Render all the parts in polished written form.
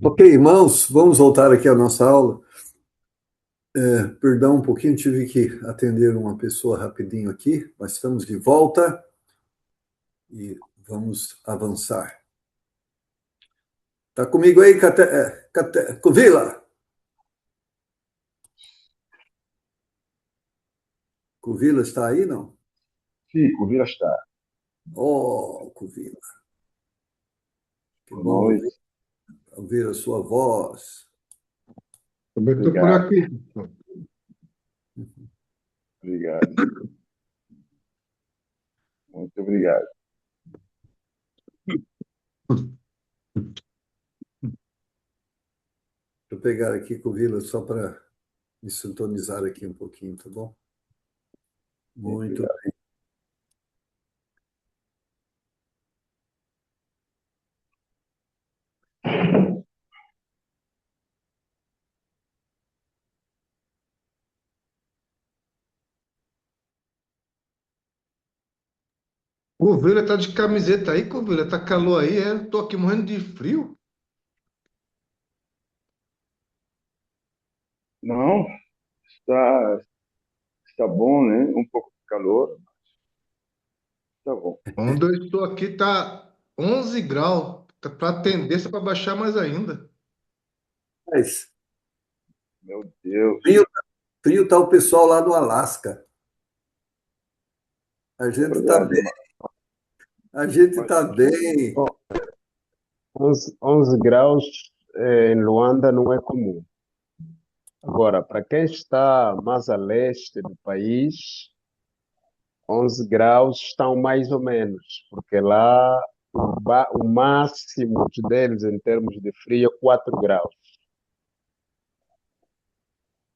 Ok, irmãos, vamos voltar aqui à nossa aula. Perdão um pouquinho, tive que atender uma pessoa rapidinho aqui, mas estamos de volta e vamos avançar. Tá comigo aí, Covila? Covila está aí, não? Sì, Cuvira está. Oh, Covila, que Boa bom noite. ouvir a sua voz. Também estou por Obrigado, aqui. obrigado. Muito obrigado. Deixa eu pegar aqui, Covila, só para me sintonizar aqui um pouquinho, tá bom? Sim, Muito obrigado. Covilha tá de camiseta aí, Covilha. Tá calor aí, é? Tô aqui morrendo de frio. Não, está bom, né? Um pouco de calor, está bom. Onde eu estou aqui tá 11 graus. Tá para tendência para baixar mais ainda. Mas Meu Deus. frio, frio tá o pessoal lá no Alasca. A É gente tá verdade, bem, a gente mas tá bem. Bom, 11 graus em Luanda não é comum. Agora, para quem está mais a leste do país, 11 graus estão mais ou menos, porque lá o máximo deles em termos de frio é 4 graus.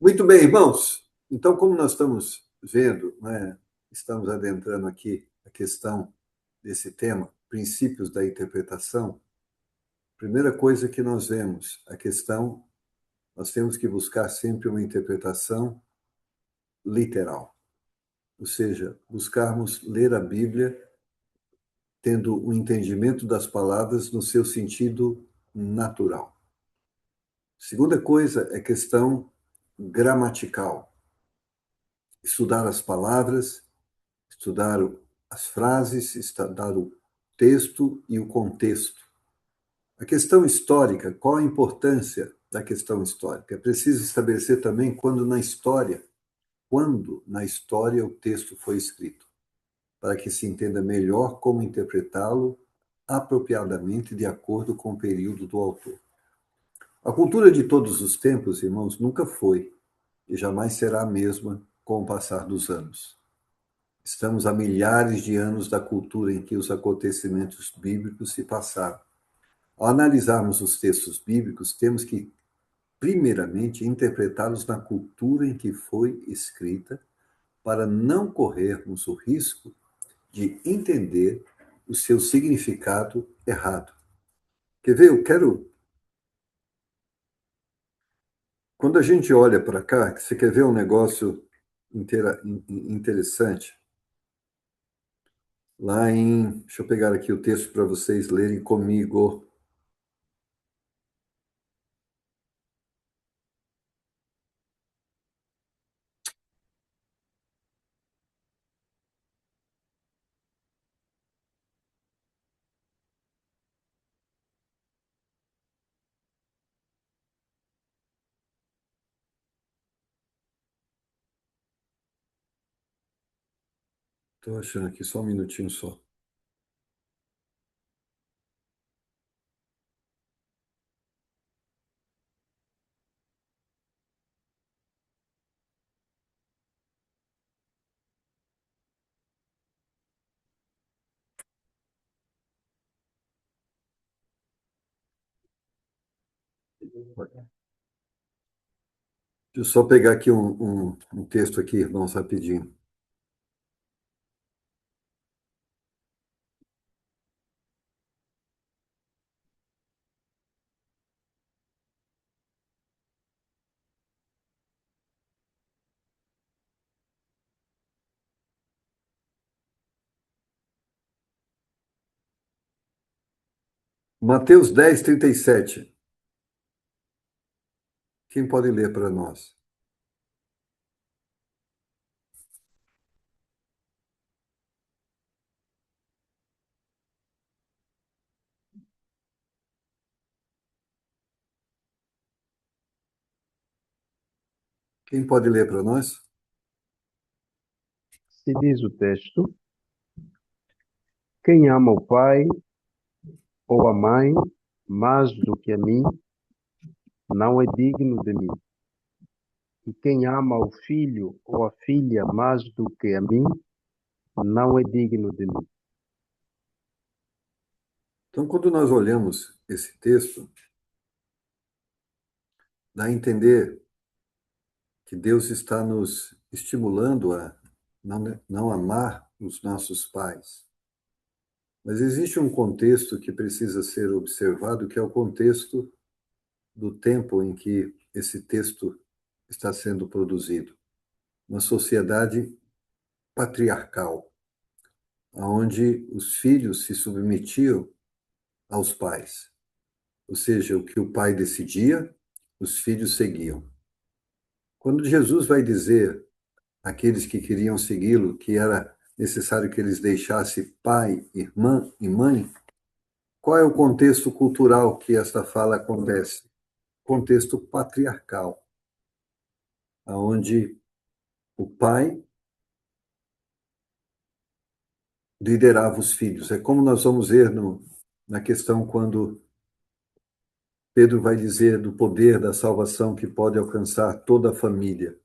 Muito bem, irmãos. Então, como nós estamos vendo, né, estamos adentrando aqui a questão desse tema, princípios da interpretação. Primeira coisa que nós vemos, a questão, nós temos que buscar sempre uma interpretação literal, ou seja, buscarmos ler a Bíblia tendo um entendimento das palavras no seu sentido natural. Segunda coisa é questão gramatical. Estudar as palavras, estudar as frases, estudar o texto e o contexto. A questão histórica, qual a importância da questão histórica? É preciso estabelecer também quando na história o texto foi escrito, para que se entenda melhor como interpretá-lo apropriadamente de acordo com o período do autor. A cultura de todos os tempos, irmãos, nunca foi e jamais será a mesma com o passar dos anos. Estamos a milhares de anos da cultura em que os acontecimentos bíblicos se passaram. Ao analisarmos os textos bíblicos, temos que, primeiramente, interpretá-los na cultura em que foi escrita, para não corrermos o risco de entender o seu significado errado. Quer ver? Eu quero. Quando a gente olha para cá, você quer ver um negócio interessante? Lá em. Deixa eu pegar aqui o texto para vocês lerem comigo. Estou achando aqui só um minutinho só. Deixa eu só pegar aqui um texto aqui, irmãos, rapidinho. Mateus 10, 37. Quem pode ler para nós? Quem pode ler para nós? Se diz o texto: quem ama o pai ou a mãe mais do que a mim, não é digno de mim. E quem ama o filho ou a filha mais do que a mim, não é digno de mim. Então, quando nós olhamos esse texto, dá a entender que Deus está nos estimulando a não amar os nossos pais. Mas existe um contexto que precisa ser observado, que é o contexto do tempo em que esse texto está sendo produzido. Uma sociedade patriarcal, onde os filhos se submetiam aos pais. Ou seja, o que o pai decidia, os filhos seguiam. Quando Jesus vai dizer àqueles que queriam segui-lo que era necessário que eles deixassem pai, irmã e mãe, qual é o contexto cultural que esta fala acontece? Contexto patriarcal, onde o pai liderava os filhos. É como nós vamos ver na questão quando Pedro vai dizer do poder da salvação que pode alcançar toda a família.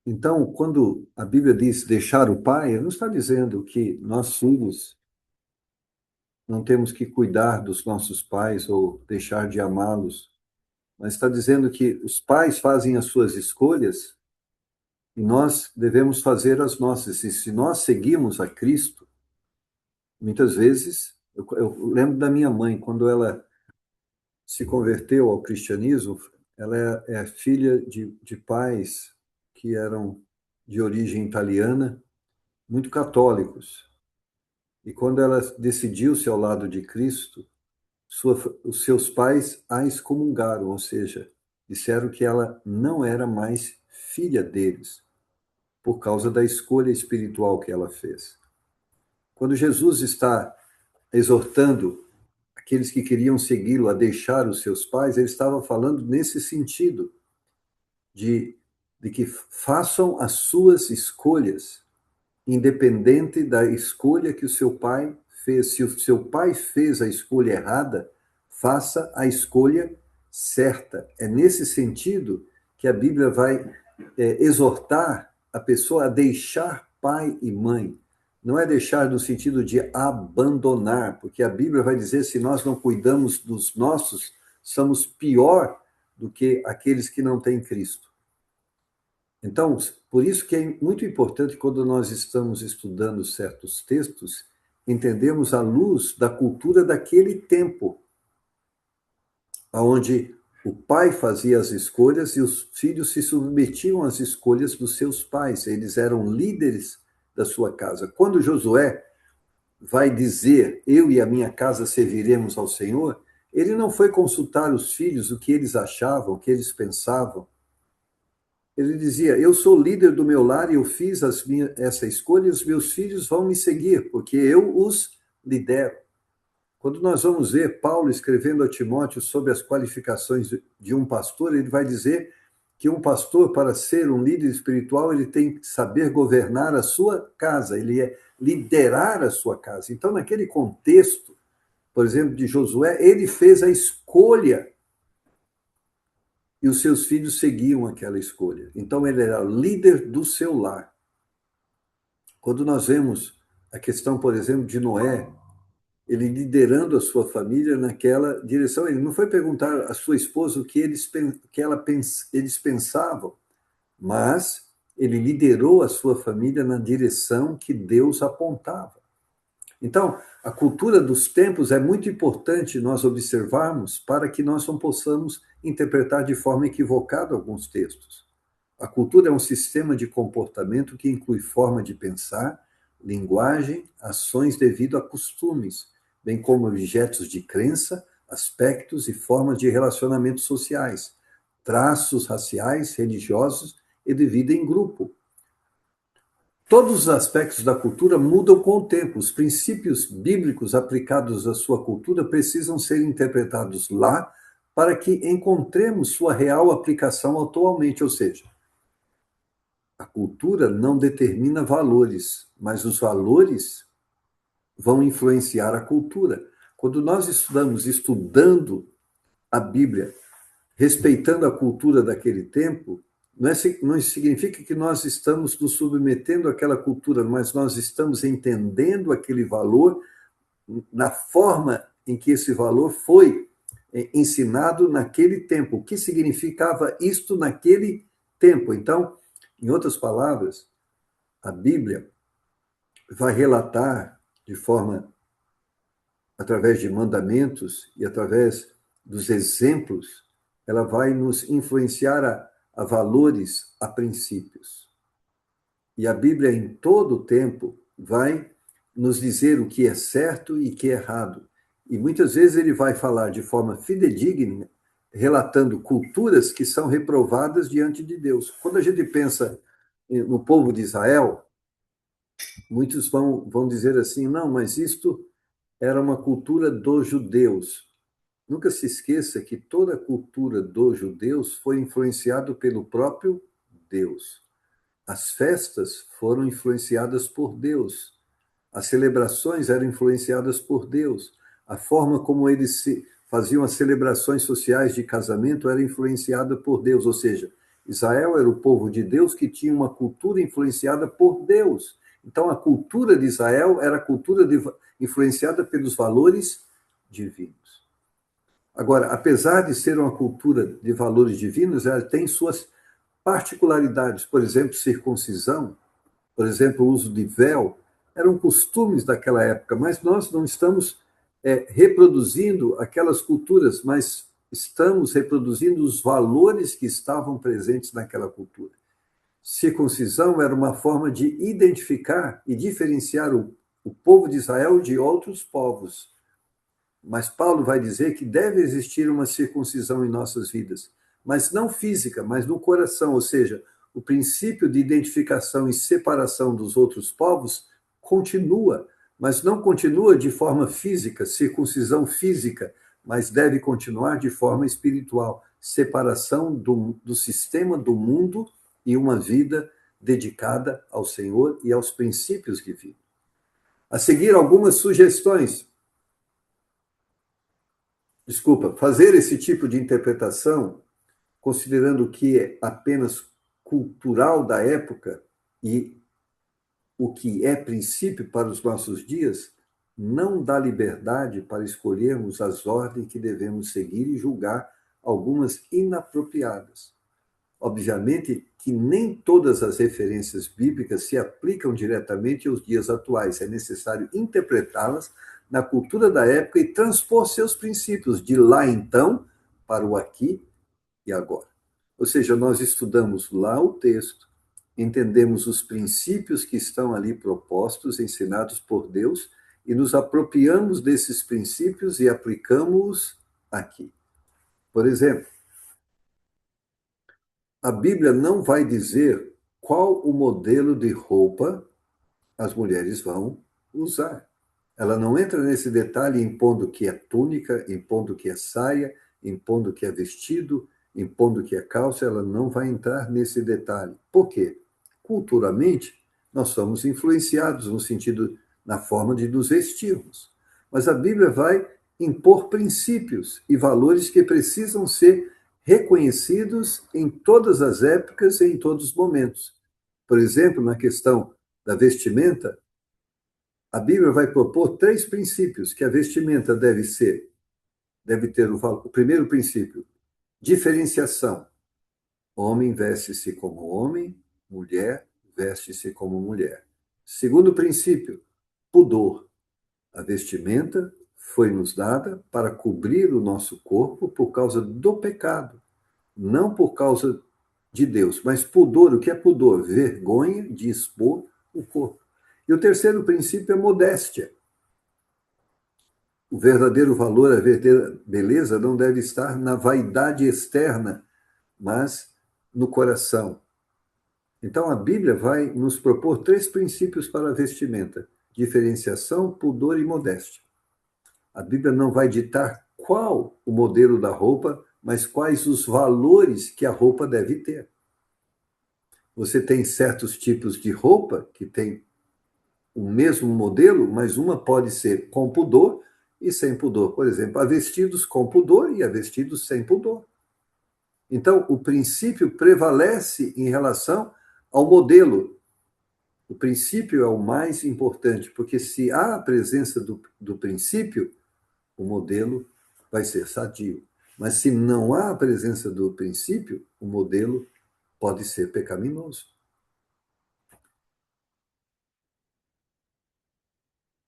Então, quando a Bíblia diz deixar o pai, não está dizendo que nós filhos não temos que cuidar dos nossos pais ou deixar de amá-los, mas está dizendo que os pais fazem as suas escolhas e nós devemos fazer as nossas. E se nós seguimos a Cristo, muitas vezes, eu lembro da minha mãe, quando ela se converteu ao cristianismo, ela é filha de pais que eram de origem italiana, muito católicos. E quando ela decidiu-se ao lado de Cristo, os seus pais a excomungaram, ou seja, disseram que ela não era mais filha deles, por causa da escolha espiritual que ela fez. Quando Jesus está exortando aqueles que queriam segui-lo a deixar os seus pais, ele estava falando nesse sentido, de que façam as suas escolhas, independente da escolha que o seu pai fez. Se o seu pai fez a escolha errada, faça a escolha certa. É nesse sentido que a Bíblia vai exortar a pessoa a deixar pai e mãe. Não é deixar no sentido de abandonar, porque a Bíblia vai dizer: se nós não cuidamos dos nossos, somos pior do que aqueles que não têm Cristo. Então, por isso que é muito importante, quando nós estamos estudando certos textos, entendermos à luz da cultura daquele tempo, onde o pai fazia as escolhas e os filhos se submetiam às escolhas dos seus pais. Eles eram líderes da sua casa. Quando Josué vai dizer: eu e a minha casa serviremos ao Senhor, ele não foi consultar os filhos o que eles achavam, o que eles pensavam. Ele dizia: eu sou líder do meu lar e eu fiz essa escolha e os meus filhos vão me seguir, porque eu os lidero. Quando nós vamos ver Paulo escrevendo a Timóteo sobre as qualificações de um pastor, ele vai dizer que um pastor, para ser um líder espiritual, ele tem que saber governar a sua casa, ele é liderar a sua casa. Então, naquele contexto, por exemplo, de Josué, ele fez a escolha e os seus filhos seguiam aquela escolha. Então, ele era líder do seu lar. Quando nós vemos a questão, por exemplo, de Noé, ele liderando a sua família naquela direção, ele não foi perguntar à sua esposa o que eles pensavam, mas ele liderou a sua família na direção que Deus apontava. Então, a cultura dos tempos é muito importante nós observarmos para que nós não possamos interpretar de forma equivocada alguns textos. A cultura é um sistema de comportamento que inclui forma de pensar, linguagem, ações devido a costumes. bem como objetos de crença, aspectos e formas de relacionamentos sociais, traços raciais, religiosos e de vida em grupo. Todos os aspectos da cultura mudam com o tempo. Os princípios bíblicos aplicados à sua cultura precisam ser interpretados lá para que encontremos sua real aplicação atualmente, ou seja, a cultura não determina valores, mas os valores vão influenciar a cultura. Quando nós estudando a Bíblia, respeitando a cultura daquele tempo, não significa que nós estamos nos submetendo àquela cultura, mas nós estamos entendendo aquele valor na forma em que esse valor foi ensinado naquele tempo. O que significava isto naquele tempo? Então, em outras palavras, a Bíblia vai relatar de forma, através de mandamentos e através dos exemplos, ela vai nos influenciar a valores, a princípios. E a Bíblia, em todo o tempo, vai nos dizer o que é certo e o que é errado. E muitas vezes ele vai falar de forma fidedigna, relatando culturas que são reprovadas diante de Deus. Quando a gente pensa no povo de Israel, muitos vão dizer assim, não, mas isto era uma cultura dos judeus. Nunca se esqueça que toda a cultura dos judeus foi influenciada pelo próprio Deus. As festas foram influenciadas por Deus. As celebrações eram influenciadas por Deus. A forma como eles faziam as celebrações sociais de casamento era influenciada por Deus. Ou seja, Israel era o povo de Deus que tinha uma cultura influenciada por Deus. Então, a cultura de Israel era a cultura influenciada pelos valores divinos. Agora, apesar de ser uma cultura de valores divinos, ela tem suas particularidades. Por exemplo, circuncisão, por exemplo, o uso de véu, eram costumes daquela época, mas nós não estamos reproduzindo aquelas culturas, mas estamos reproduzindo os valores que estavam presentes naquela cultura. Circuncisão era uma forma de identificar e diferenciar o povo de Israel de outros povos. Mas Paulo vai dizer que deve existir uma circuncisão em nossas vidas, mas não física, mas no coração, ou seja, o princípio de identificação e separação dos outros povos continua, mas não continua de forma física, circuncisão física, mas deve continuar de forma espiritual, separação do sistema do mundo e uma vida dedicada ao Senhor e aos princípios divinos. A seguir, algumas sugestões. Fazer esse tipo de interpretação, considerando que é apenas cultural da época e o que é princípio para os nossos dias, não dá liberdade para escolhermos as ordens que devemos seguir e julgar algumas inapropriadas. Obviamente que nem todas as referências bíblicas se aplicam diretamente aos dias atuais. É necessário interpretá-las na cultura da época e transpor seus princípios de lá então para o aqui e agora. Ou seja, nós estudamos lá o texto, entendemos os princípios que estão ali propostos, ensinados por Deus, e nos apropriamos desses princípios e aplicamos-os aqui. Por exemplo, a Bíblia não vai dizer qual o modelo de roupa as mulheres vão usar. Ela não entra nesse detalhe impondo que é túnica, impondo que é saia, impondo que é vestido, impondo que é calça, ela não vai entrar nesse detalhe. Por quê? Culturalmente, nós somos influenciados no sentido, na forma de nos vestirmos. Mas a Bíblia vai impor princípios e valores que precisam ser reconhecidos em todas as épocas e em todos os momentos. Por exemplo, na questão da vestimenta, a Bíblia vai propor 3 princípios que a vestimenta deve ter o primeiro princípio, diferenciação. Homem veste-se como homem, mulher veste-se como mulher. Segundo princípio, pudor. A vestimenta foi nos dada para cobrir o nosso corpo por causa do pecado, não por causa de Deus. Mas pudor, o que é pudor? Vergonha de expor o corpo. E o terceiro princípio é modéstia. o verdadeiro valor, a verdadeira beleza não deve estar na vaidade externa, mas no coração. Então a Bíblia vai nos propor 3 princípios para a vestimenta: diferenciação, pudor e modéstia. A Bíblia não vai ditar qual o modelo da roupa, mas quais os valores que a roupa deve ter. Você tem certos tipos de roupa que tem o mesmo modelo, mas uma pode ser com pudor e sem pudor. Por exemplo, há vestidos com pudor e há vestidos sem pudor. Então, o princípio prevalece em relação ao modelo. O princípio é o mais importante, porque se há a presença do princípio, o modelo vai ser sadio. Mas se não há a presença do princípio, o modelo pode ser pecaminoso.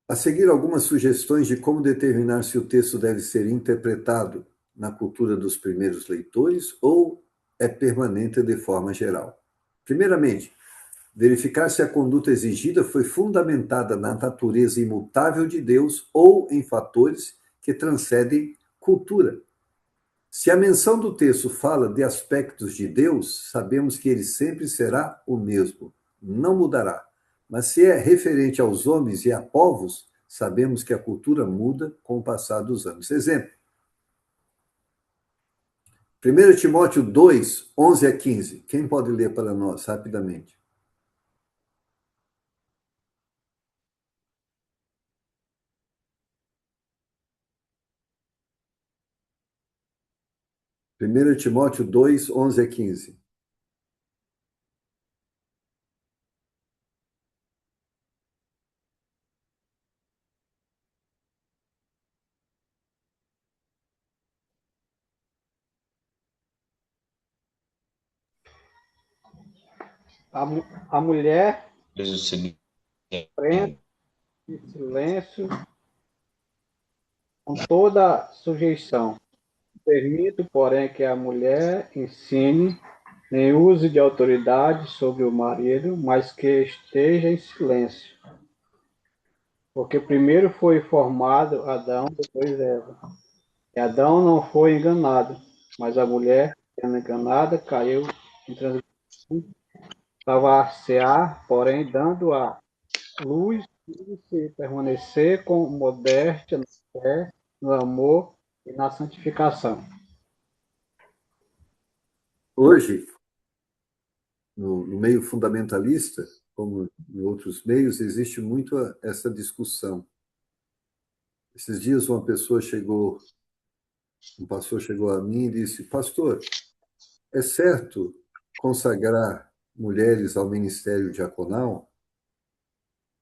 A seguir, algumas sugestões de como determinar se o texto deve ser interpretado na cultura dos primeiros leitores ou é permanente de forma geral. Primeiramente, verificar se a conduta exigida foi fundamentada na natureza imutável de Deus ou em fatores que transcendem cultura. Se a menção do texto fala de aspectos de Deus, sabemos que ele sempre será o mesmo, não mudará. Mas se é referente aos homens e a povos, sabemos que a cultura muda com o passar dos anos. Exemplo: 1 Timóteo 2, 11 a 15. Quem pode ler para nós rapidamente? 1 Timóteo 2, 11 a 15. A mulher Diz o seguinte: prende em silêncio com toda sujeição. Permito, porém, que a mulher ensine, nem use de autoridade sobre o marido, mas que esteja em silêncio. Porque primeiro foi formado Adão, depois Eva. E Adão não foi enganado, mas a mulher, sendo enganada, caiu em transgressão, porém, dando a luz, se permanecer com modéstia na fé, no amor e na santificação. Hoje, no meio fundamentalista, como em outros meios, existe muito essa discussão. Esses dias um pastor chegou a mim e disse: pastor, é certo consagrar mulheres ao ministério diaconal?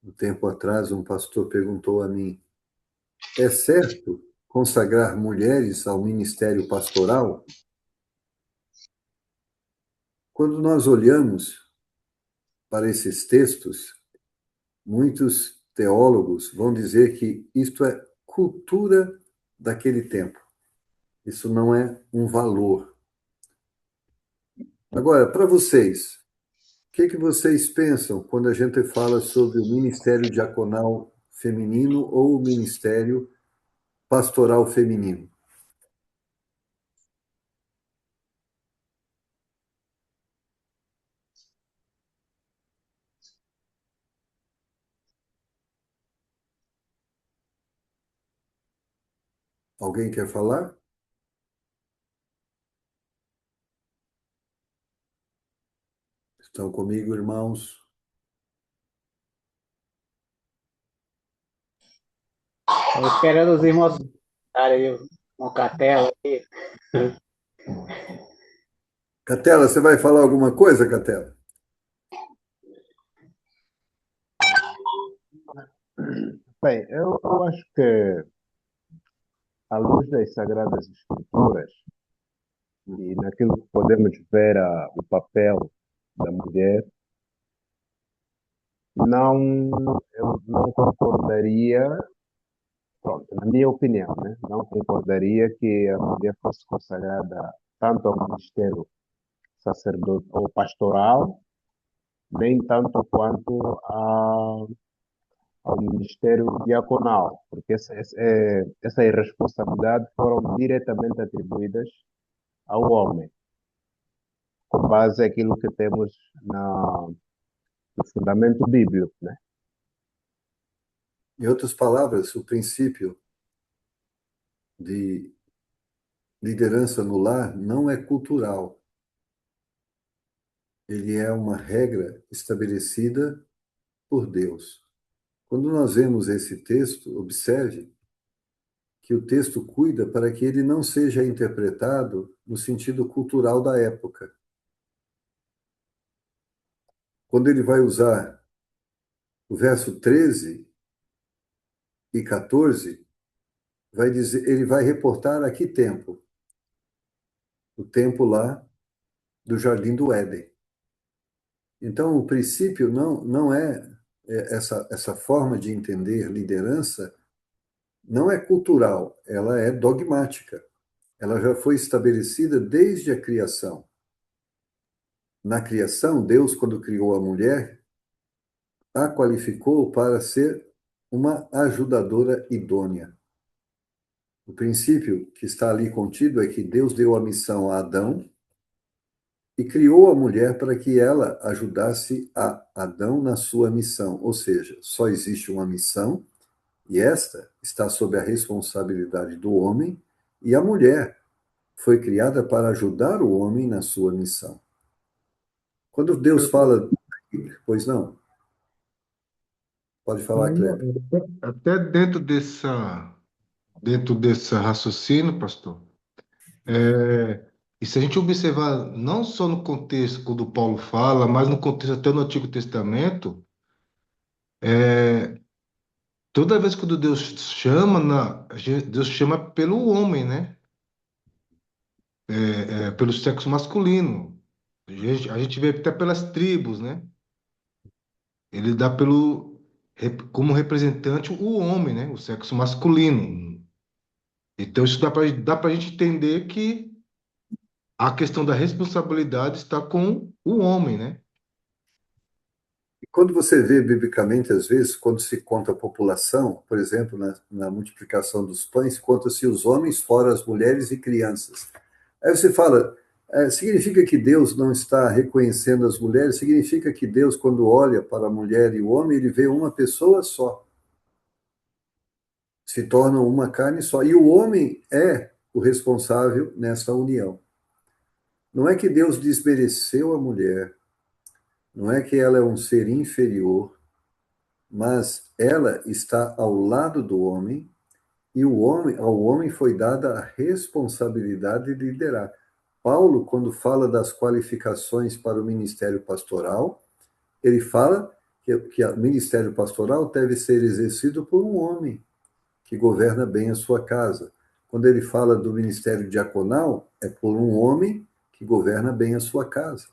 Um tempo atrás, um pastor perguntou a mim: é certo consagrar mulheres ao ministério pastoral? Quando nós olhamos para esses textos, muitos teólogos vão dizer que isto é cultura daquele tempo. Isso não é um valor. Agora, para vocês, o que vocês pensam quando a gente fala sobre o ministério diaconal feminino ou o ministério pastoral feminino? Alguém quer falar? Estão comigo, irmãos? Estou esperando os irmãos darem uma cartela aí. Catela, você vai falar alguma coisa, Catela? Bem, eu acho que, à luz das Sagradas Escrituras, e naquilo que podemos ver o papel da mulher, eu não concordaria, pronto, na minha opinião, né? Não concordaria que a mulher fosse consagrada tanto ao ministério sacerdote ou pastoral, nem tanto quanto ao ministério diaconal, porque essas responsabilidades foram diretamente atribuídas ao homem, com base naquilo que temos no fundamento bíblico, né? Em outras palavras, o princípio de liderança no lar não é cultural. Ele é uma regra estabelecida por Deus. Quando nós vemos esse texto, observe que o texto cuida para que ele não seja interpretado no sentido cultural da época. Quando ele vai usar o verso 13 e 14, vai dizer, ele vai reportar a que tempo? O tempo lá do Jardim do Éden. Então, o princípio não é essa forma de entender liderança, não é cultural, ela é dogmática. Ela já foi estabelecida desde a criação. Na criação, Deus, quando criou a mulher, a qualificou para ser uma ajudadora idônea. O princípio que está ali contido é que Deus deu a missão a Adão e criou a mulher para que ela ajudasse a Adão na sua missão. Ou seja, só existe uma missão e esta está sob a responsabilidade do homem, e a mulher foi criada para ajudar o homem na sua missão. Quando Deus fala, pois não, pode falar, Kleber. Até dentro desse raciocínio, pastor, e se a gente observar não só no contexto quando Paulo fala, mas no contexto até no Antigo Testamento, toda vez que Deus chama, Deus chama pelo homem, né? Pelo sexo masculino. A gente vê até pelas tribos, né? Ele dá como representante o homem, né? O sexo masculino. Então, isso dá para a gente entender que a questão da responsabilidade está com o homem, né? E quando você vê biblicamente, às vezes, quando se conta a população, por exemplo, na multiplicação dos pães, conta-se os homens fora as mulheres e crianças. Aí você fala, significa que Deus não está reconhecendo as mulheres? Significa que Deus, quando olha para a mulher e o homem, ele vê uma pessoa só. Se tornam uma carne só. E o homem é o responsável nessa união. Não é que Deus desmereceu a mulher, não é que ela é um ser inferior, mas ela está ao lado do homem e ao homem foi dada a responsabilidade de liderar. Paulo, quando fala das qualificações para o ministério pastoral, ele fala que o ministério pastoral deve ser exercido por um homem que governa bem a sua casa. Quando ele fala do ministério diaconal, é por um homem que governa bem a sua casa.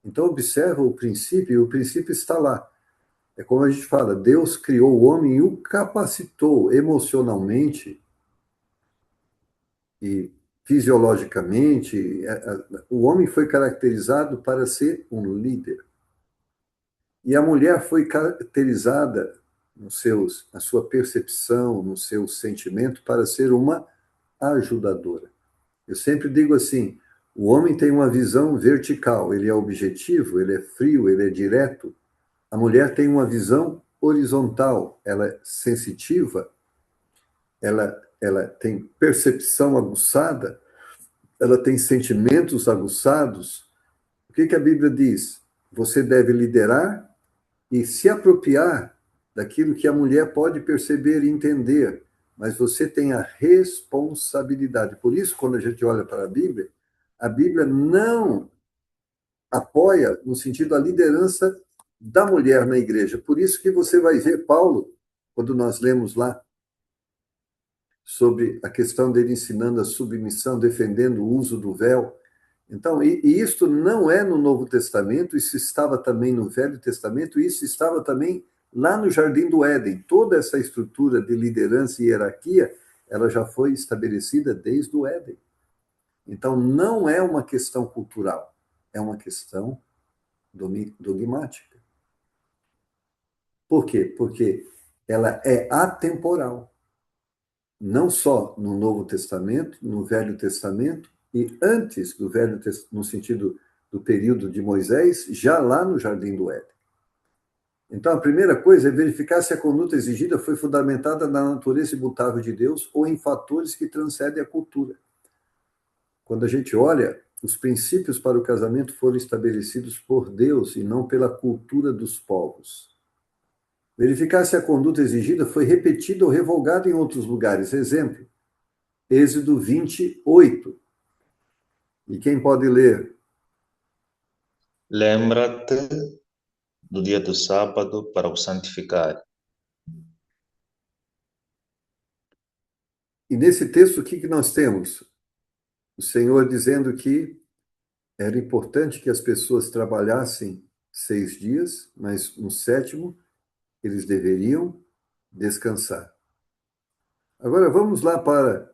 Então, observa o princípio, e o princípio está lá. É como a gente fala, Deus criou o homem e o capacitou emocionalmente e fisiologicamente. O homem foi caracterizado para ser um líder. E a mulher foi caracterizada na sua percepção, no seu sentimento, para ser uma ajudadora. Eu sempre digo assim, o homem tem uma visão vertical, ele é objetivo, ele é frio, ele é direto. A mulher tem uma visão horizontal, ela é sensitiva, ela tem percepção aguçada, ela tem sentimentos aguçados. O que a Bíblia diz? Você deve liderar e se apropriar daquilo que a mulher pode perceber e entender, mas você tem a responsabilidade. Por isso, quando a gente olha para a Bíblia não apoia no sentido da liderança da mulher na igreja. Por isso que você vai ver Paulo, quando nós lemos lá sobre a questão dele ensinando a submissão, defendendo o uso do véu. Então, e isto não é no Novo Testamento, isso estava também no Velho Testamento, isso estava também lá no Jardim do Éden. Toda essa estrutura de liderança e hierarquia, ela já foi estabelecida desde o Éden. Então, não é uma questão cultural, é uma questão dogmática. Por quê? Porque ela é atemporal. Não só no Novo Testamento, no Velho Testamento, e antes do Velho Testamento, no sentido do período de Moisés, já lá no Jardim do Éden. Então, a primeira coisa é verificar se a conduta exigida foi fundamentada na natureza imutável de Deus ou em fatores que transcendem a cultura. Quando a gente olha, os princípios para o casamento foram estabelecidos por Deus e não pela cultura dos povos. Verificar se a conduta exigida foi repetida ou revogada em outros lugares. Exemplo, Êxodo 28. E quem pode ler? Lembra-te do dia do sábado para o santificar. E nesse texto, o que nós temos? O Senhor dizendo que era importante que as pessoas trabalhassem 6 dias, mas no 7º eles deveriam descansar. Agora vamos lá para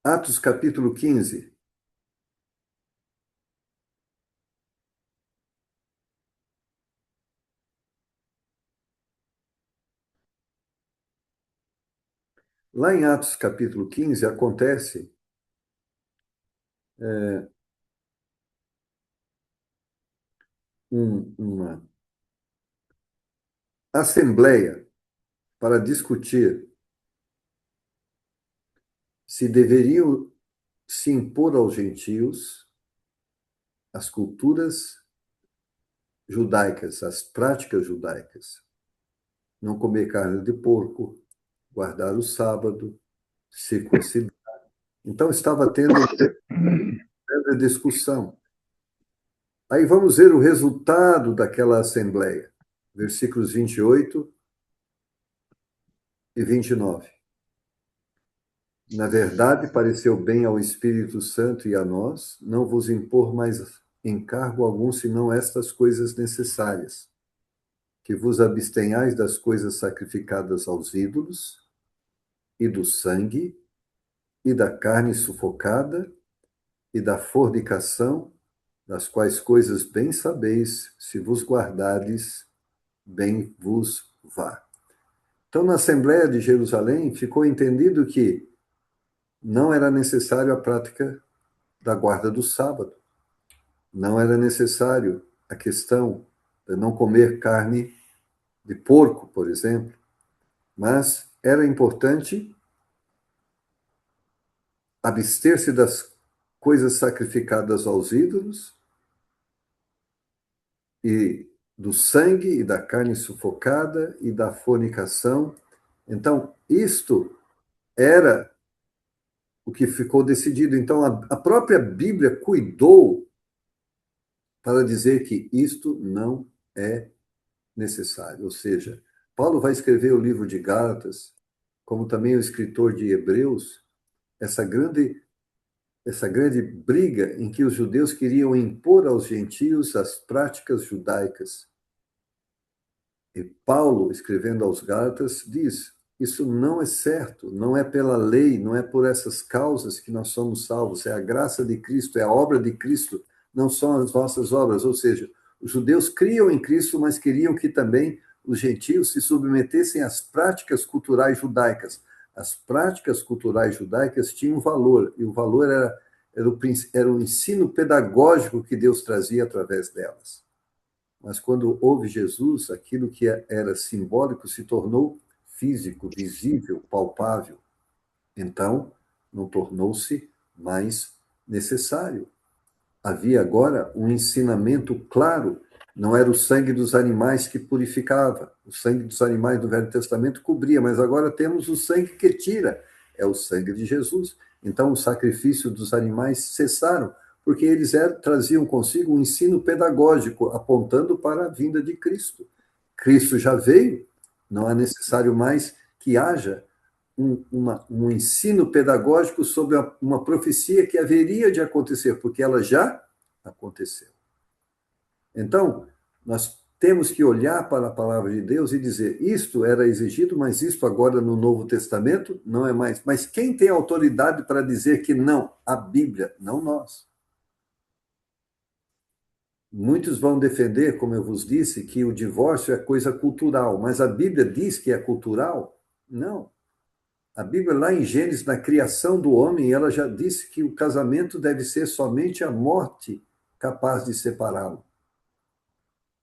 Atos capítulo 15. Lá em Atos capítulo 15 acontece uma assembleia para discutir se deveriam se impor aos gentios as culturas judaicas, as práticas judaicas. Não comer carne de porco, guardar o sábado, circuncidar. Então estava tendo uma discussão. Aí vamos ver o resultado daquela assembleia. Versículos 28 e 29. Na verdade, pareceu bem ao Espírito Santo e a nós não vos impor mais encargo algum, senão estas coisas necessárias: que vos abstenhais das coisas sacrificadas aos ídolos, e do sangue, e da carne sufocada, e da fornicação, das quais coisas bem sabeis, se vos guardardes, bem vos vá. Então, na Assembleia de Jerusalém, ficou entendido que não era necessário a prática da guarda do sábado, não era necessário a questão de não comer carne de porco, por exemplo, mas era importante abster-se das coisas sacrificadas aos ídolos e do sangue e da carne sufocada e da fornicação. Então, isto era o que ficou decidido. Então, a própria Bíblia cuidou para dizer que isto não é necessário. Ou seja, Paulo vai escrever o livro de Gálatas, como também o escritor de Hebreus, essa grande briga em que os judeus queriam impor aos gentios as práticas judaicas. E Paulo, escrevendo aos Gálatas, diz: isso não é certo, não é pela lei, não é por essas causas que nós somos salvos, é a graça de Cristo, é a obra de Cristo, não são as nossas obras. Ou seja, os judeus criam em Cristo, mas queriam que também os gentios se submetessem às práticas culturais judaicas. As práticas culturais judaicas tinham valor, e o valor era o ensino pedagógico que Deus trazia através delas. Mas quando houve Jesus, aquilo que era simbólico se tornou físico, visível, palpável. Então, não tornou-se mais necessário. Havia agora um ensinamento claro. Não era o sangue dos animais que purificava. O sangue dos animais do Velho Testamento cobria, mas agora temos o sangue que tira. É o sangue de Jesus. Então, o sacrifício dos animais cessaram, porque eles traziam consigo um ensino pedagógico, apontando para a vinda de Cristo. Cristo já veio, não é necessário mais que haja um ensino pedagógico sobre uma profecia que haveria de acontecer, porque ela já aconteceu. Então, nós temos que olhar para a palavra de Deus e dizer: isto era exigido, mas isto agora no Novo Testamento não é mais. Mas quem tem autoridade para dizer que não? A Bíblia, não nós. Muitos vão defender, como eu vos disse, que o divórcio é coisa cultural, mas a Bíblia diz que é cultural? Não. A Bíblia, lá em Gênesis, na criação do homem, ela já disse que o casamento deve ser somente a morte capaz de separá-lo.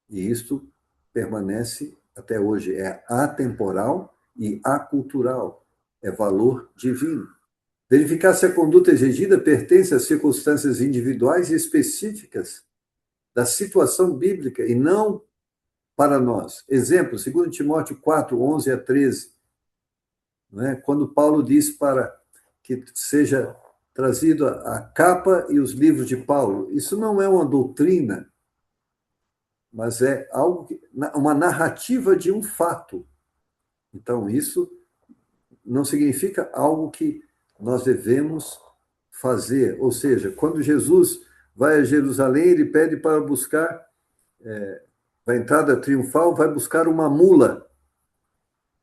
E isto permanece até hoje. É atemporal e acultural. É valor divino. Verificar se a conduta exigida pertence às circunstâncias individuais e específicas da situação bíblica e não para nós. Exemplo, 2 Timóteo 4, 11 a 13, né? Quando Paulo diz para que seja trazido a capa e os livros de Paulo. Isso não é uma doutrina, mas é algo uma narrativa de um fato. Então, isso não significa algo que nós devemos fazer. Ou seja, quando Jesus vai a Jerusalém, ele pede para buscar, a entrada triunfal, vai buscar uma mula.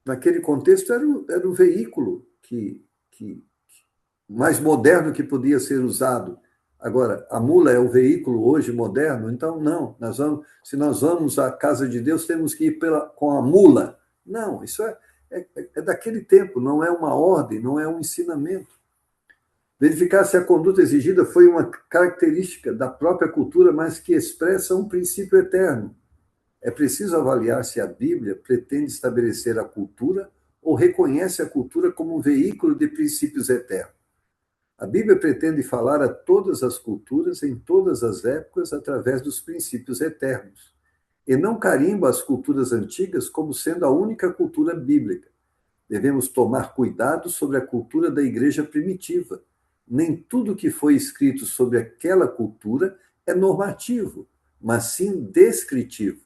Naquele contexto, era o veículo mais moderno que podia ser usado. Agora, a mula é o veículo hoje moderno, então não. Se nós vamos à casa de Deus, temos que ir com a mula. Não, isso é daquele tempo, não é uma ordem, não é um ensinamento. Verificar se a conduta exigida foi uma característica da própria cultura, mas que expressa um princípio eterno. É preciso avaliar se a Bíblia pretende estabelecer a cultura ou reconhece a cultura como um veículo de princípios eternos. A Bíblia pretende falar a todas as culturas, em todas as épocas, através dos princípios eternos, e não carimba as culturas antigas como sendo a única cultura bíblica. Devemos tomar cuidado sobre a cultura da igreja primitiva. Nem tudo que foi escrito sobre aquela cultura é normativo, mas sim descritivo.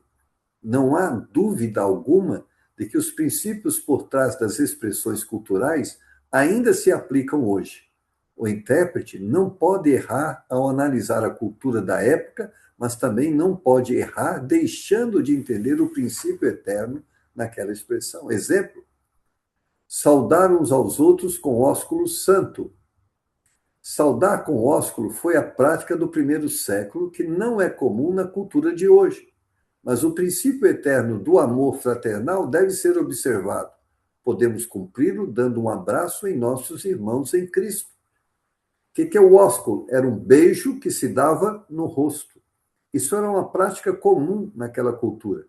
Não há dúvida alguma de que os princípios por trás das expressões culturais ainda se aplicam hoje. O intérprete não pode errar ao analisar a cultura da época, mas também não pode errar deixando de entender o princípio eterno naquela expressão. Exemplo: saudar uns aos outros com ósculo santo. Saudar com ósculo foi a prática do primeiro século, que não é comum na cultura de hoje. Mas o princípio eterno do amor fraternal deve ser observado. Podemos cumpri-lo dando um abraço em nossos irmãos em Cristo. O que é o ósculo? Era um beijo que se dava no rosto. Isso era uma prática comum naquela cultura.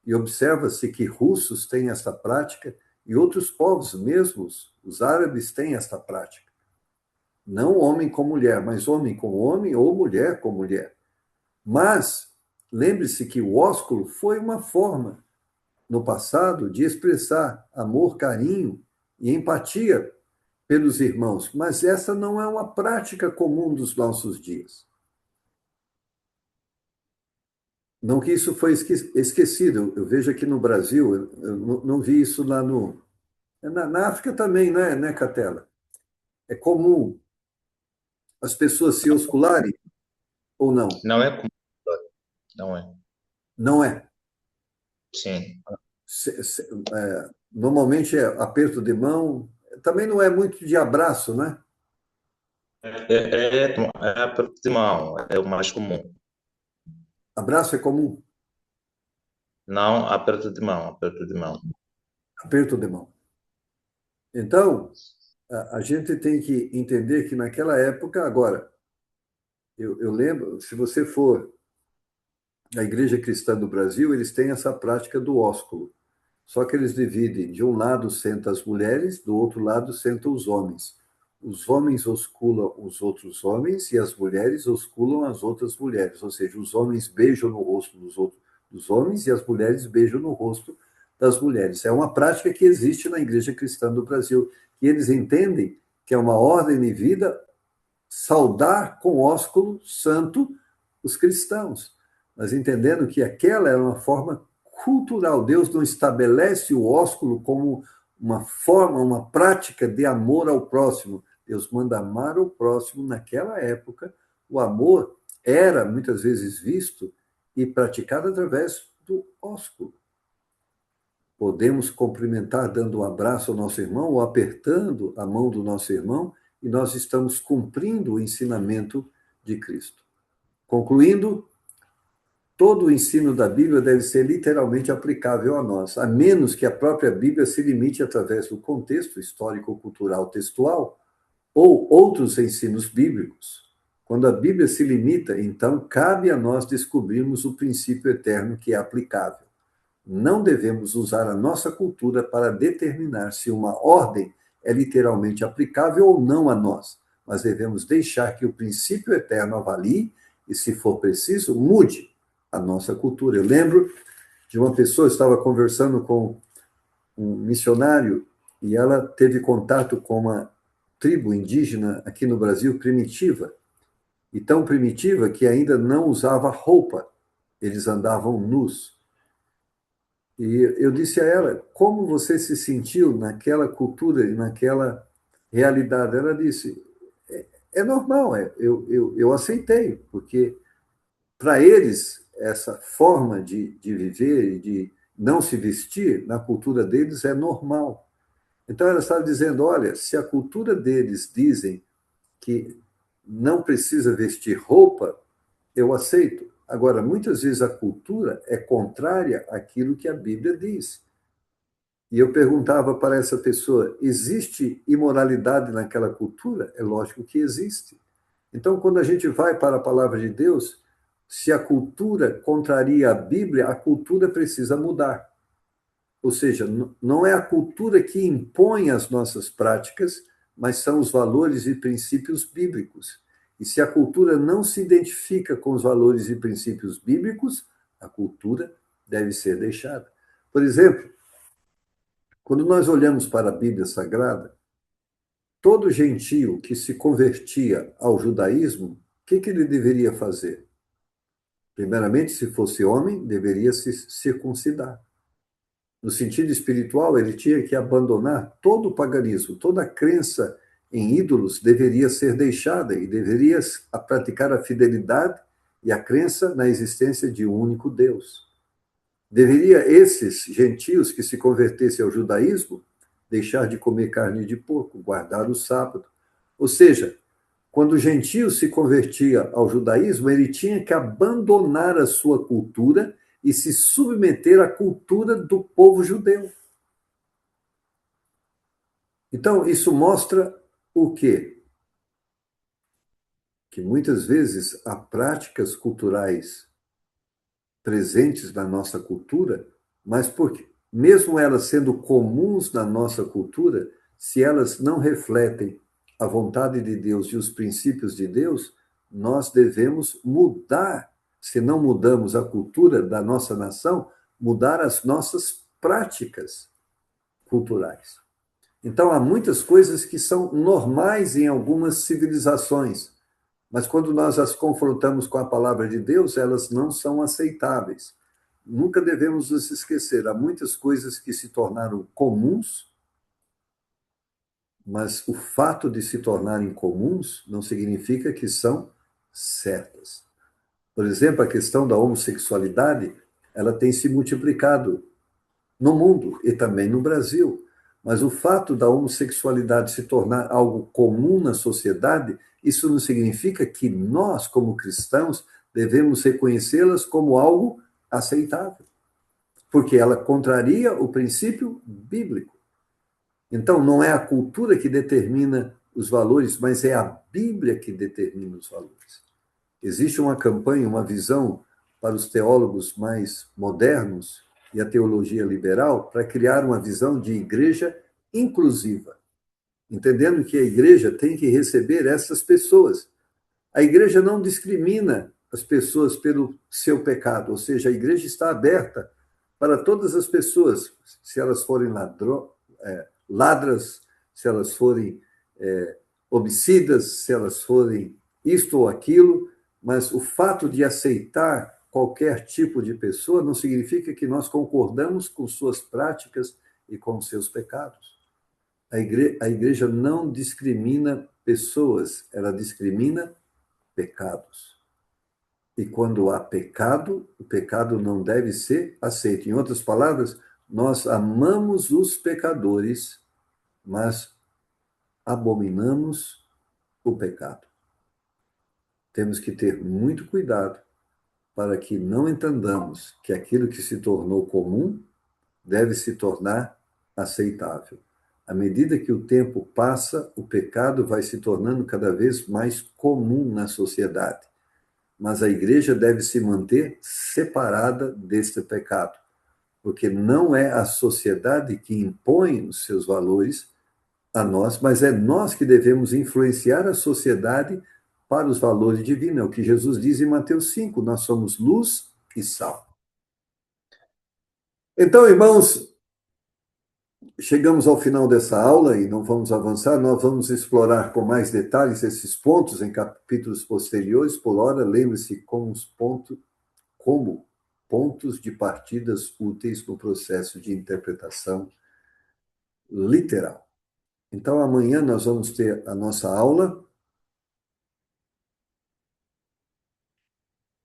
E observa-se que russos têm essa prática e outros povos mesmos, os árabes, têm essa prática. Não homem com mulher, mas homem com homem ou mulher com mulher. Mas lembre-se que o ósculo foi uma forma, no passado, de expressar amor, carinho e empatia pelos irmãos, mas essa não é uma prática comum dos nossos dias. Não que isso foi esquecido. Eu vejo aqui no Brasil, eu não vi isso lá no... Na África também, né, Catela? É comum as pessoas se oscularem ou não? Não é como. Não é. Não é. Sim. Normalmente é aperto de mão, também não é muito de abraço, né? É aperto de mão, é o mais comum. Abraço é comum, Não aperto de mão, aperto de mão. aperto de mão. Então, a gente tem que entender que naquela época, agora, eu lembro, se você for à Igreja Cristã do Brasil, eles têm essa prática do ósculo. Só que eles dividem, de um lado sentam as mulheres, do outro lado sentam os homens. Os homens osculam os outros homens e as mulheres osculam as outras mulheres. Ou seja, os homens beijam no rosto dos homens e as mulheres beijam no rosto das mulheres. É uma prática que existe na Igreja Cristã do Brasil, que eles entendem que é uma ordem de vida saudar com ósculo santo os cristãos, mas entendendo que aquela era uma forma cultural. Deus não estabelece o ósculo como uma forma, uma prática de amor ao próximo. Deus manda amar o próximo. Naquela época, o amor era muitas vezes visto e praticado através do ósculo. Podemos cumprimentar dando um abraço ao nosso irmão ou apertando a mão do nosso irmão, e nós estamos cumprindo o ensinamento de Cristo. Concluindo, todo o ensino da Bíblia deve ser literalmente aplicável a nós, a menos que a própria Bíblia se limite através do contexto histórico-cultural textual ou outros ensinos bíblicos. Quando a Bíblia se limita, então cabe a nós descobrirmos o princípio eterno que é aplicável. Não devemos usar a nossa cultura para determinar se uma ordem é literalmente aplicável ou não a nós, mas devemos deixar que o princípio eterno avalie e, se for preciso, mude a nossa cultura. Eu lembro de uma pessoa, eu estava conversando com um missionário e ela teve contato com uma tribo indígena aqui no Brasil primitiva, e tão primitiva que ainda não usava roupa, eles andavam nus. E eu disse a ela, como você se sentiu naquela cultura e naquela realidade? Ela disse, é normal, eu aceitei, porque para eles essa forma de viver e de não se vestir, na cultura deles é normal. Então ela estava dizendo, olha, se a cultura deles dizem que não precisa vestir roupa, eu aceito. Agora, muitas vezes a cultura é contrária àquilo que a Bíblia diz. E eu perguntava para essa pessoa, existe imoralidade naquela cultura? É lógico que existe. Então, quando a gente vai para a palavra de Deus, se a cultura contraria a Bíblia, a cultura precisa mudar. Ou seja, não é a cultura que impõe as nossas práticas, mas são os valores e princípios bíblicos. E se a cultura não se identifica com os valores e princípios bíblicos, a cultura deve ser deixada. Por exemplo, quando nós olhamos para a Bíblia Sagrada, todo gentio que se convertia ao judaísmo, o que ele deveria fazer? Primeiramente, se fosse homem, deveria se circuncidar. No sentido espiritual, ele tinha que abandonar todo o paganismo, toda a crença em ídolos deveria ser deixada e deveria praticar a fidelidade e a crença na existência de um único Deus. Deveria esses gentios que se convertessem ao judaísmo deixar de comer carne de porco, guardar o sábado. Ou seja, quando o gentio se convertia ao judaísmo, ele tinha que abandonar a sua cultura e se submeter à cultura do povo judeu. Então, isso mostra o quê? Que muitas vezes há práticas culturais presentes na nossa cultura, mas porque, mesmo elas sendo comuns na nossa cultura, se elas não refletem a vontade de Deus e os princípios de Deus, nós devemos mudar. Se não mudamos a cultura da nossa nação, mudar as nossas práticas culturais. Então, há muitas coisas que são normais em algumas civilizações, mas quando nós as confrontamos com a palavra de Deus, elas não são aceitáveis. Nunca devemos nos esquecer, há muitas coisas que se tornaram comuns, mas o fato de se tornarem comuns não significa que são certas. Por exemplo, a questão da homossexualidade, ela tem se multiplicado no mundo e também no Brasil. Mas o fato da homossexualidade se tornar algo comum na sociedade, isso não significa que nós, como cristãos, devemos reconhecê-las como algo aceitável, porque ela contraria o princípio bíblico. Então, não é a cultura que determina os valores, mas é a Bíblia que determina os valores. Existe uma campanha, uma visão para os teólogos mais modernos e a teologia liberal para criar uma visão de igreja inclusiva, entendendo que a igreja tem que receber essas pessoas. A igreja não discrimina as pessoas pelo seu pecado, ou seja, a igreja está aberta para todas as pessoas, se elas forem ladras, se elas forem homicidas, se elas forem isto ou aquilo, mas o fato de aceitar qualquer tipo de pessoa não significa que nós concordamos com suas práticas e com seus pecados. A igreja não discrimina pessoas, ela discrimina pecados. E quando há pecado, o pecado não deve ser aceito. Em outras palavras, nós amamos os pecadores, mas abominamos o pecado. Temos que ter muito cuidado para que não entendamos que aquilo que se tornou comum deve se tornar aceitável. À medida que o tempo passa, o pecado vai se tornando cada vez mais comum na sociedade. Mas a igreja deve se manter separada deste pecado, porque não é a sociedade que impõe os seus valores a nós, mas é nós que devemos influenciar a sociedade para os valores divinos. É o que Jesus diz em Mateus 5, nós somos luz e sal. Então, irmãos, chegamos ao final dessa aula e não vamos avançar, nós vamos explorar com mais detalhes esses pontos em capítulos posteriores. Por hora, lembre-se como pontos de partidas úteis no processo de interpretação literal. Então, amanhã nós vamos ter a nossa aula.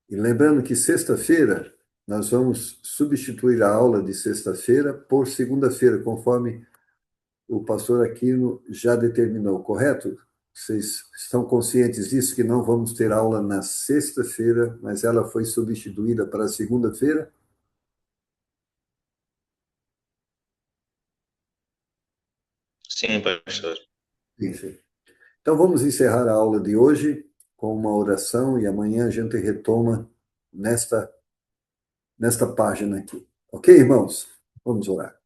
E lembrando que sexta-feira nós vamos substituir a aula de sexta-feira por segunda-feira, conforme o pastor Aquino já determinou, correto? Vocês estão conscientes disso, que não vamos ter aula na sexta-feira, mas ela foi substituída para segunda-feira? Sim, pastor. Sim. Então vamos encerrar a aula de hoje com uma oração e amanhã a gente retoma nesta página aqui. Ok, irmãos? Vamos orar.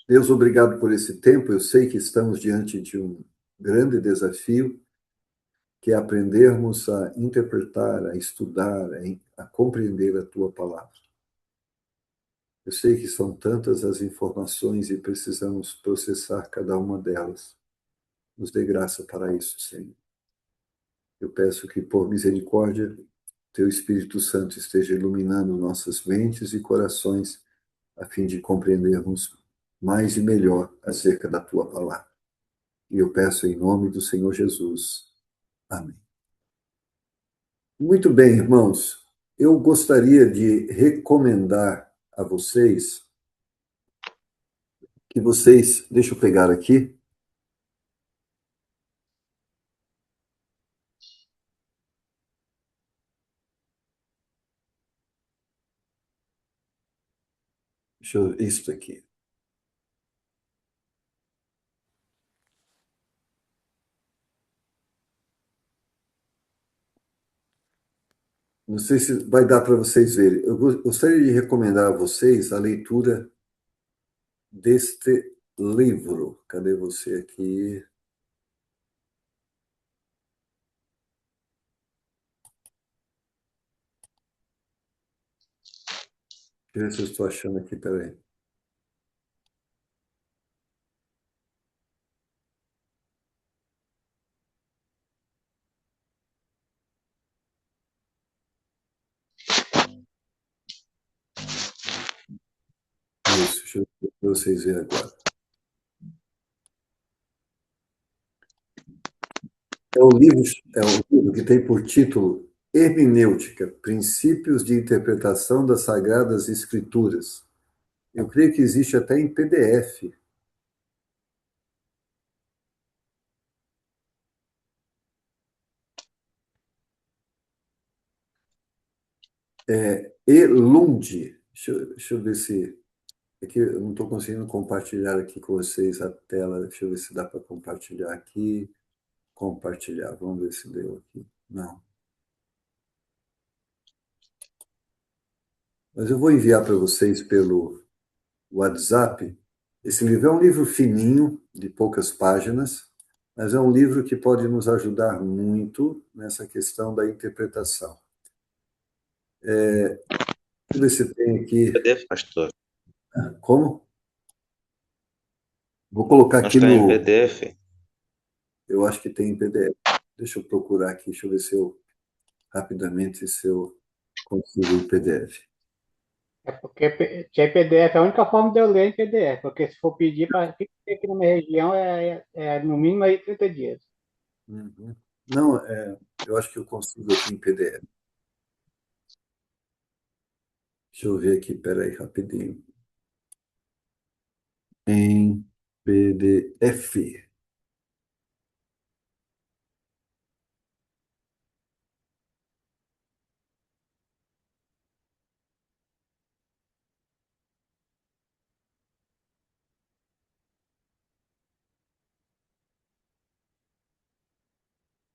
Deus, obrigado por esse tempo. Eu sei que estamos diante de um grande desafio, que é aprendermos a interpretar, a estudar, a compreender a tua palavra. Eu sei que são tantas as informações e precisamos processar cada uma delas. Nos dê graça para isso, Senhor. Eu peço que, por misericórdia, teu Espírito Santo esteja iluminando nossas mentes e corações, a fim de compreendermos mais e melhor acerca da tua palavra. E eu peço em nome do Senhor Jesus. Amém. Muito bem, irmãos. Eu gostaria de recomendar a vocês que vocês... Deixa eu pegar aqui. Isso aqui. Não sei se vai dar para vocês verem. Eu gostaria de recomendar a vocês a leitura deste livro. Cadê você aqui? Deixa eu ver se eu estou achando aqui, peraí. Isso, deixa eu ver para vocês verem agora. É um livro que tem por título Hermenêutica, Princípios de Interpretação das Sagradas Escrituras. Eu creio que existe até em PDF. Elund. Deixa eu ver se... Aqui eu não estou conseguindo compartilhar aqui com vocês a tela. Deixa eu ver se dá para compartilhar aqui. Compartilhar. Vamos ver se deu aqui. Não. Mas eu vou enviar para vocês pelo WhatsApp. Esse livro é um livro fininho, de poucas páginas, mas é um livro que pode nos ajudar muito nessa questão da interpretação. Deixa eu ver se tem aqui. PDF, pastor. Como? Vou colocar Não aqui está em no... PDF? Eu acho que tem em PDF. Deixa eu procurar aqui, deixa eu ver se eu rapidamente se eu consigo em PDF. É porque PDF é a única forma de eu ler em PDF, porque se for pedir para aqui na minha região é no mínimo aí 30 dias. Uhum. Não, eu acho que eu consigo aqui em PDF. Deixa eu ver aqui, peraí, rapidinho. Em PDF.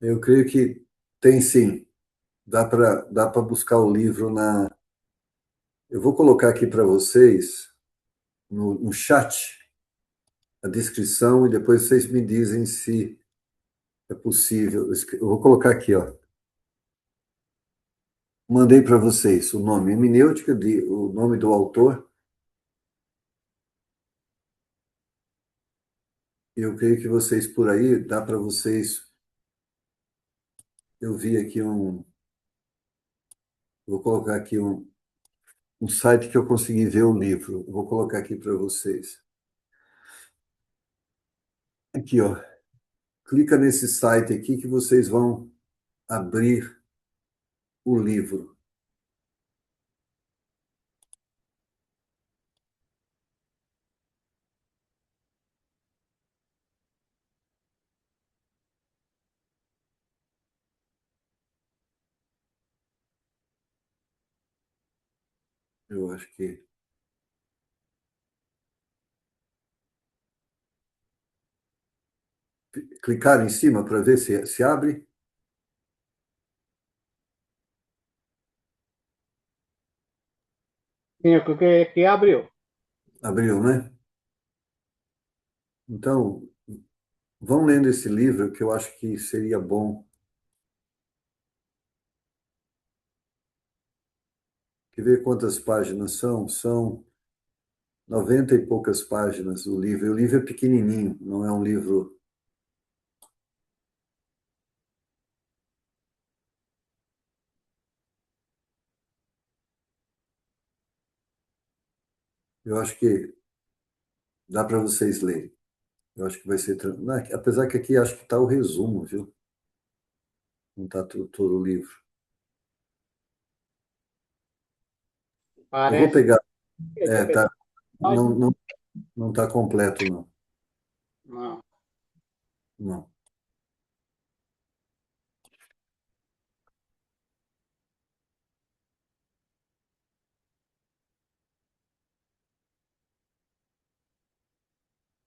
Eu creio que tem sim. Dá para buscar o livro na. Eu vou colocar aqui para vocês no chat a descrição e depois vocês me dizem se é possível. Eu vou colocar aqui, ó. Mandei para vocês o nome hermenêutica, o nome do autor. Eu creio que vocês por aí, dá para vocês. Eu vi aqui vou colocar aqui um site que eu consegui ver o livro. Eu vou colocar aqui para vocês. Aqui, ó. Clica nesse site aqui que vocês vão abrir o livro. Eu acho que. Clicar em cima para ver se abre. Sim, o que abriu? Abriu, né? Então, vão lendo esse livro que eu acho que seria bom. Quer ver quantas páginas são? São 90 e poucas páginas o livro. E o livro é pequenininho, não é um livro. Eu acho que dá para vocês lerem. Eu acho que vai ser. Não, apesar que aqui acho que está o resumo, viu? Não está todo o livro. Eu vou Parece pegar. que é Tá, não, página. não, não está completo, não. Não. Não.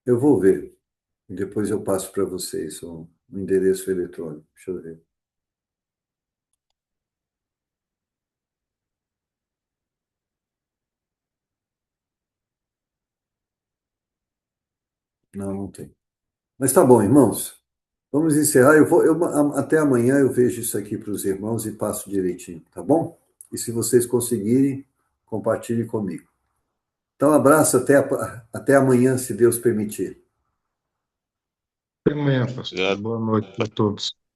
Eu vou ver. E depois eu passo para vocês o endereço eletrônico. Deixa eu ver. Não, não tem. Mas tá bom, irmãos. Vamos encerrar. Até amanhã eu vejo isso aqui para os irmãos e passo direitinho, tá bom? E se vocês conseguirem, compartilhem comigo. Então, abraço, até amanhã, se Deus permitir. Até amanhã, pastor. Obrigado. Boa noite para todos.